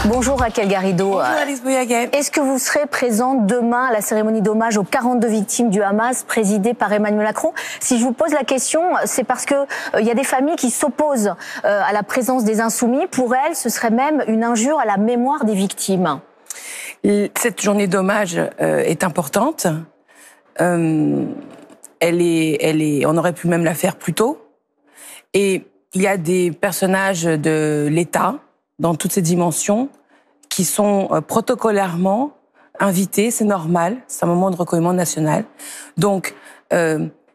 Bonjour Raquel Garrido. Bonjour Alice Bouyaguet. Est-ce que vous serez présente demain à la cérémonie d'hommage aux 42 victimes du Hamas présidée par Emmanuel Macron? Si je vous pose la question, c'est parce que il y a des familles qui s'opposent à la présence des Insoumis. Pour elles, ce serait même une injure à la mémoire des victimes. Cette journée d'hommage est importante. On aurait pu même la faire plus tôt. Et il y a des personnages de l'État, dans toutes ces dimensions, qui sont protocolairement invités, c'est normal, c'est un moment de recueillement national. Donc,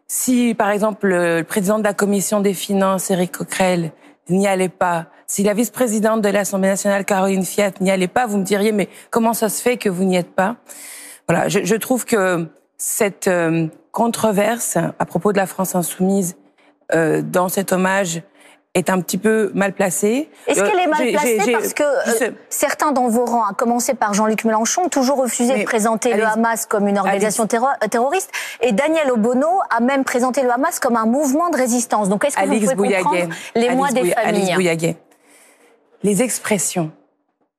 si par exemple le président de la Commission des Finances, Éric Coquerel, n'y allait pas, si la vice-présidente de l'Assemblée nationale, Caroline Fiat, n'y allait pas, vous me diriez, mais comment ça se fait que vous n'y êtes pas? Voilà, je trouve que cette controverse à propos de la France insoumise dans cet hommage est un petit peu mal placée. Est-ce qu'elle est mal placée parce que certains dans vos rangs, à commencer par Jean-Luc Mélenchon, ont toujours refusé de présenter le Hamas comme une organisation terroriste, et Daniel Obono a même présenté le Hamas comme un mouvement de résistance. Donc est-ce que vous pouvez comprendre l'émoi des familles? Alice Bouyaguet, les expressions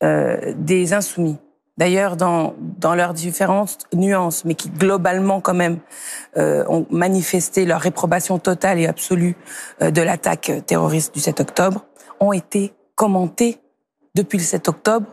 des Insoumis, d'ailleurs dans leurs différentes nuances, mais qui globalement quand même ont manifesté leur réprobation totale et absolue de l'attaque terroriste du 7 octobre, ont été commentées depuis le 7 octobre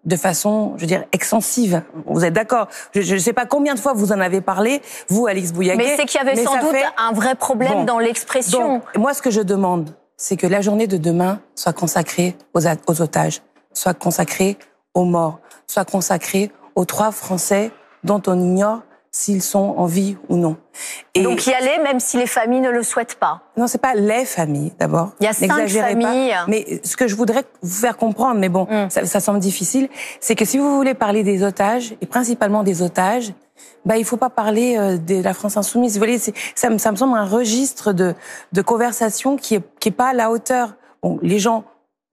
de façon, je veux dire, extensive. Vous êtes d'accord? Je ne sais pas combien de fois vous en avez parlé, vous, Alice Bouyaguet. Mais c'est qu'il y avait sans doute un vrai problème dans l'expression. Donc, moi, ce que je demande, c'est que la journée de demain soit consacrée aux otages, soit consacrée aux morts, soit consacrée aux 3 Français dont on ignore s'ils sont en vie ou non. Et donc y aller, même si les familles ne le souhaitent pas. Non, c'est pas les familles, d'abord. Il y a 5 familles. Pas. Mais ce que je voudrais vous faire comprendre, mais bon, ça semble difficile, c'est que si vous voulez parler des otages, et principalement des otages, il faut pas parler de la France insoumise. Vous voyez, ça me semble un registre de conversation qui est pas à la hauteur. Bon, les gens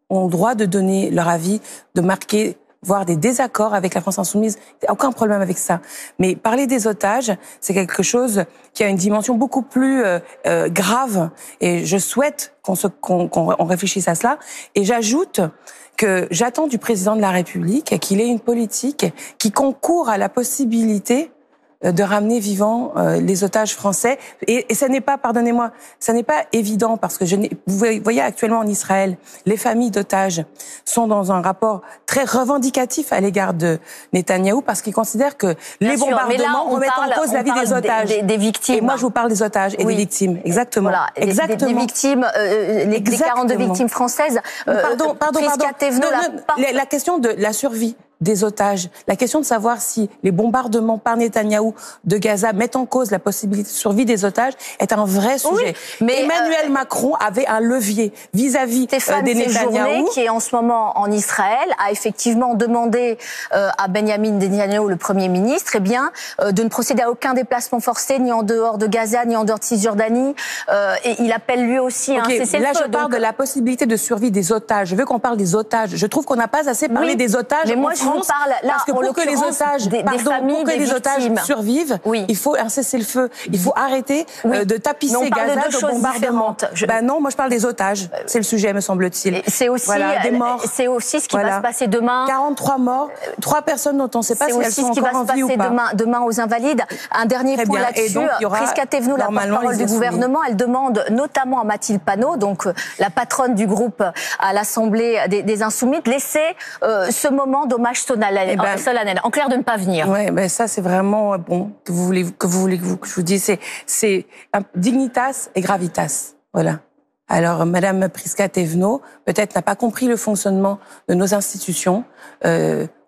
ont le droit de donner leur avis, de marquer, voire des désaccords avec la France insoumise. Il n'y a aucun problème avec ça. Mais parler des otages, c'est quelque chose qui a une dimension beaucoup plus grave. Et je souhaite qu'on réfléchisse à cela. Et j'ajoute que j'attends du président de la République qu'il ait une politique qui concourt à la possibilité de ramener vivants les otages français. Et ça n'est pas, pardonnez-moi, ça n'est pas évident parce que vous voyez actuellement en Israël, les familles d'otages sont dans un rapport très revendicatif à l'égard de Netanyahou parce qu'ils considèrent que les bombardements remettent en cause la vie des otages. Des victimes. Et moi, je vous parle des otages et des victimes. Exactement. Voilà. Exactement. Des victimes, les 42 victimes françaises. Pardon. La question de la survie des otages, la question de savoir si les bombardements par Netanyahou de Gaza mettent en cause la possibilité de survie des otages est un vrai sujet. Oui, mais Emmanuel Macron avait un levier vis-à-vis des Netanyahou. Qui est en ce moment en Israël, a effectivement demandé à Benjamin Netanyahou, le Premier ministre, de ne procéder à aucun déplacement forcé, ni en dehors de Gaza, ni en dehors de Cisjordanie. Et il appelle lui aussi un cessez-le-feu. Là, je parle de la possibilité de survie des otages. Je veux qu'on parle des otages. Je trouve qu'on n'a pas assez parlé des otages. Mais moi, je vous parle là, parce que pour que les otages, pour que les otages survivent, il faut un cessez-le-feu. Il faut arrêter de tapisser Gaza de bombardements. Non, moi je parle des otages. C'est le sujet, me semble-t-il. C'est aussi des morts. C'est aussi ce qui va se passer demain. 43 morts, 3 personnes dont on ne sait pas si elles sont encore en vie ou pas. C'est aussi ce qui va se passer demain aux Invalides. Un dernier point là-dessus. Prisca Thévenot, la porte-parole du gouvernement, elle demande notamment à Mathilde Panot, donc la patronne du groupe à l'Assemblée des Insoumis, de laisser ce moment d'hommage solennel. En clair, de ne pas venir. Ouais, ça c'est vraiment bon que vous voulez que je vous dise, c'est dignitas et gravitas, voilà. Alors Madame Prisca Thévenot peut-être n'a pas compris le fonctionnement de nos institutions,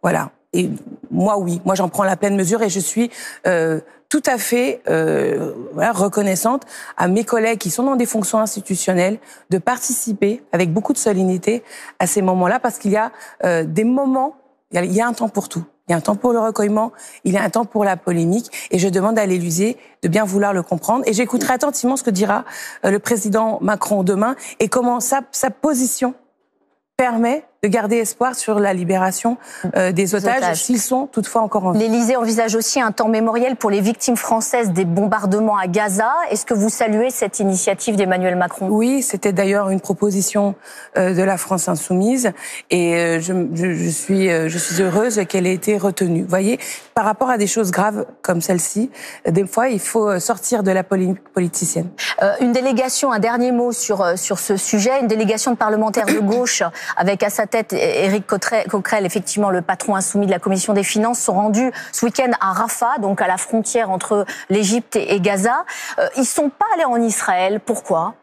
voilà. Et moi moi j'en prends la pleine mesure et je suis tout à fait reconnaissante à mes collègues qui sont dans des fonctions institutionnelles de participer avec beaucoup de solennité à ces moments-là parce qu'il y a des moments. Il y a un temps pour tout. Il y a un temps pour le recueillement, il y a un temps pour la polémique, et je demande à l'Élysée de bien vouloir le comprendre. Et j'écouterai attentivement ce que dira le président Macron demain et comment sa position permet de garder espoir sur la libération des otages, s'ils sont toutefois encore en vie. L'Élysée envisage aussi un temps mémoriel pour les victimes françaises des bombardements à Gaza. Est-ce que vous saluez cette initiative d'Emmanuel Macron? Oui, c'était d'ailleurs une proposition de la France insoumise et je suis heureuse qu'elle ait été retenue. Vous voyez, par rapport à des choses graves comme celle-ci, des fois il faut sortir de la polémique politicienne. Une délégation, un dernier mot sur ce sujet, une délégation de parlementaires de gauche avec à sa tête Éric Coquerel, effectivement le patron insoumis de la Commission des Finances, sont rendus ce week-end à Rafah, donc à la frontière entre l'Égypte et Gaza. Ils sont pas allés en Israël. Pourquoi ?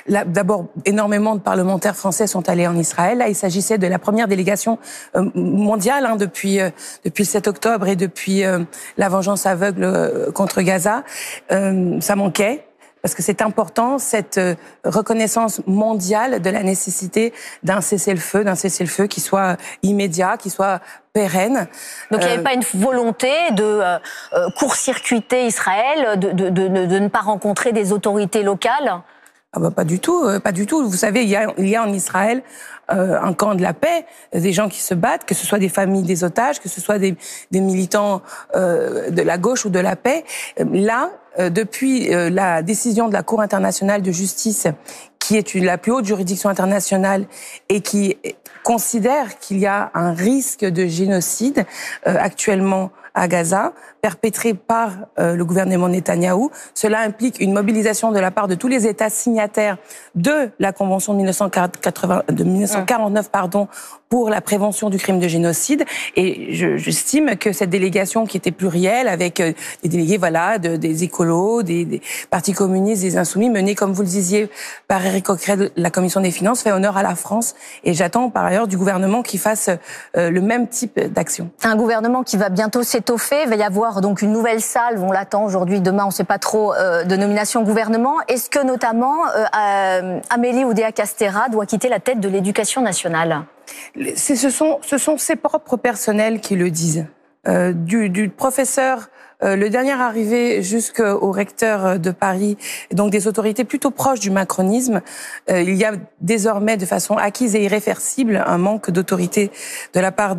D'abord, énormément de parlementaires français sont allés en Israël. Là, il s'agissait de la première délégation mondiale depuis le 7 octobre et depuis la vengeance aveugle contre Gaza. Ça manquait. Parce que c'est important, cette reconnaissance mondiale de la nécessité d'un cessez-le-feu qui soit immédiat, qui soit pérenne. Donc il n'y avait pas une volonté de court-circuiter Israël, de ne pas rencontrer des autorités locales ? Ah bah pas du tout, pas du tout. Vous savez, il y a en Israël un camp de la paix, des gens qui se battent, que ce soit des familles des otages, que ce soit des militants de la gauche ou de la paix. Là, depuis la décision de la Cour internationale de justice, qui est la plus haute juridiction internationale et qui considère qu'il y a un risque de génocide actuellement à Gaza, perpétré par le gouvernement Netanyahou. Cela implique une mobilisation de la part de tous les États signataires de la Convention de 1949 pour la prévention du crime de génocide. Et j'estime que cette délégation qui était plurielle, avec des délégués des écolos, des partis communistes, des insoumis, menés, comme vous le disiez, par Éric Coquerel, la Commission des Finances, fait honneur à la France. Et j'attends par ailleurs du gouvernement qu'il fasse le même type d'action. Un gouvernement qui va bientôt s'étoffer. Il va y avoir donc une nouvelle salve, on l'attend aujourd'hui, demain, on ne sait pas trop, de nomination au gouvernement. Est-ce que notamment Amélie Oudéa-Castéra doit quitter la tête de l'Éducation nationale ? Ce sont ses propres personnels qui le disent. Du professeur, le dernier arrivé jusqu'au recteur de Paris, donc des autorités plutôt proches du macronisme, il y a désormais de façon acquise et irréversible un manque d'autorité de la part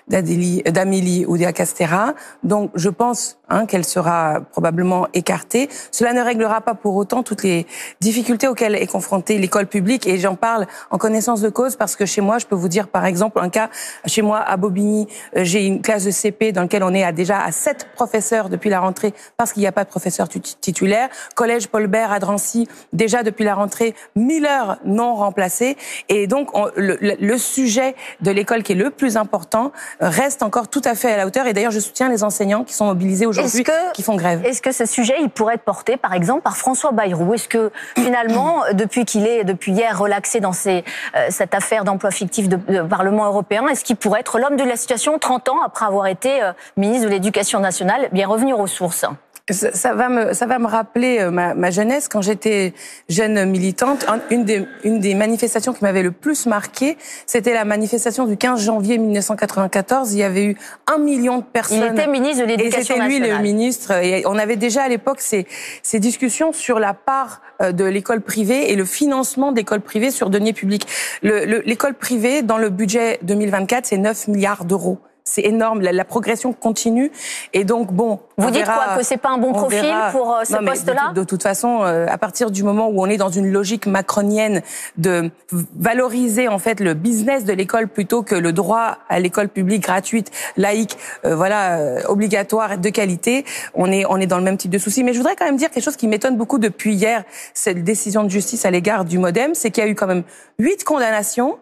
d'Amélie Oudéa-Castéra. Donc je pense qu'elle sera probablement écartée. Cela ne réglera pas pour autant toutes les difficultés auxquelles est confrontée l'école publique, et j'en parle en connaissance de cause parce que chez moi, je peux vous dire par exemple un cas, chez moi à Bobigny, j'ai une classe de CP dans laquelle on est déjà à 7 professeurs depuis la rentrée parce qu'il n'y a pas de professeur titulaire. Collège Paul Bert à Drancy, déjà depuis la rentrée, 1000 heures non remplacées. Et donc le sujet de l'école qui est le plus important reste encore tout à fait à la hauteur. Et d'ailleurs, je soutiens les enseignants qui sont mobilisés aujourd'hui, qui font grève. Est-ce que ce sujet, il pourrait être porté, par exemple, par François Bayrou? Est-ce que, finalement, depuis hier, relaxé dans cette affaire d'emploi fictif de Parlement européen, est-ce qu'il pourrait être l'homme de la situation 30 ans après avoir été ministre de l'Éducation nationale, bien revenir aux sources? Ça va me rappeler ma jeunesse. Quand j'étais jeune militante, une des manifestations qui m'avait le plus marquée, c'était la manifestation du 15 janvier 1994. Il y avait eu 1 million de personnes. Il était ministre de l'Éducation nationale. Et c'était lui le ministre. Et on avait déjà à l'époque ces discussions sur la part de l'école privée et le financement d'écoles privées sur deniers publics. L'école privée, dans le budget 2024, c'est 9 milliards d'euros. C'est énorme, la progression continue. Et donc, bon, vous dites quoi, que c'est pas un bon profil pour ce poste-là ? De toute façon, à partir du moment où on est dans une logique macronienne de valoriser en fait le business de l'école plutôt que le droit à l'école publique gratuite, laïque, obligatoire, de qualité, on est dans le même type de souci. Mais je voudrais quand même dire quelque chose qui m'étonne beaucoup depuis hier, cette décision de justice à l'égard du MoDem, c'est qu'il y a eu quand même 8 condamnations.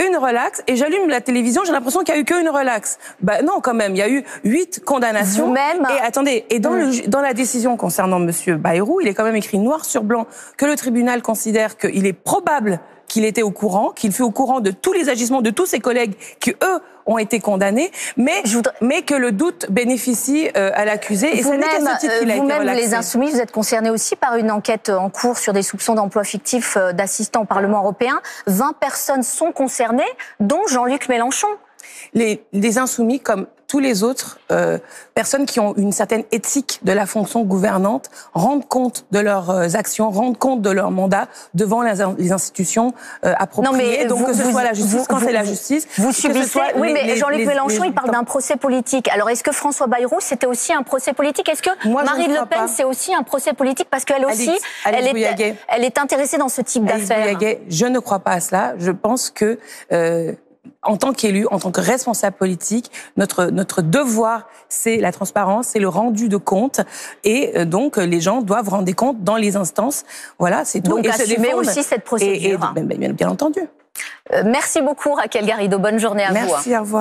Une relaxe, et j'allume la télévision, j'ai l'impression qu'il y a eu qu'une relaxe. Non, quand même, il y a eu 8 condamnations. Vous-même. Et attendez, et dans la décision concernant monsieur Bayrou, il est quand même écrit noir sur blanc que le tribunal considère qu'il est probable qu'il était au courant, qu'il fut au courant de tous les agissements de tous ses collègues qui, eux, ont été condamnés, mais que le doute bénéficie à l'accusé. Et ça n'est qu'à ce titre qu'il a été relaxé. Vous-même, les Insoumis, vous êtes concernés aussi par une enquête en cours sur des soupçons d'emploi fictif d'assistants au Parlement européen. 20 personnes sont concernées, dont Jean-Luc Mélenchon. Les Insoumis, comme tous les autres personnes qui ont une certaine éthique de la fonction gouvernante rendent compte de leurs actions, rendent compte de leur mandat devant les institutions appropriées. Non, mais donc que ce soit la justice, quand c'est la justice. Vous subissez. Oui, mais Jean-Luc Mélenchon, il parle d'un procès politique. Alors, est-ce que François Bayrou, c'était aussi un procès politique? Est-ce que Marine Le Pen, c'est aussi un procès politique? Parce qu'elle aussi, elle est intéressée dans ce type d'affaires. Je ne crois pas à cela. Je pense que en tant qu'élu, en tant que responsable politique, notre devoir, c'est la transparence, c'est le rendu de comptes, et donc les gens doivent rendre des comptes dans les instances. Voilà, c'est tout. Donc et assumer aussi cette procédure. Bien entendu. Merci beaucoup Raquel Garrido. Bonne journée à vous. Merci, au revoir.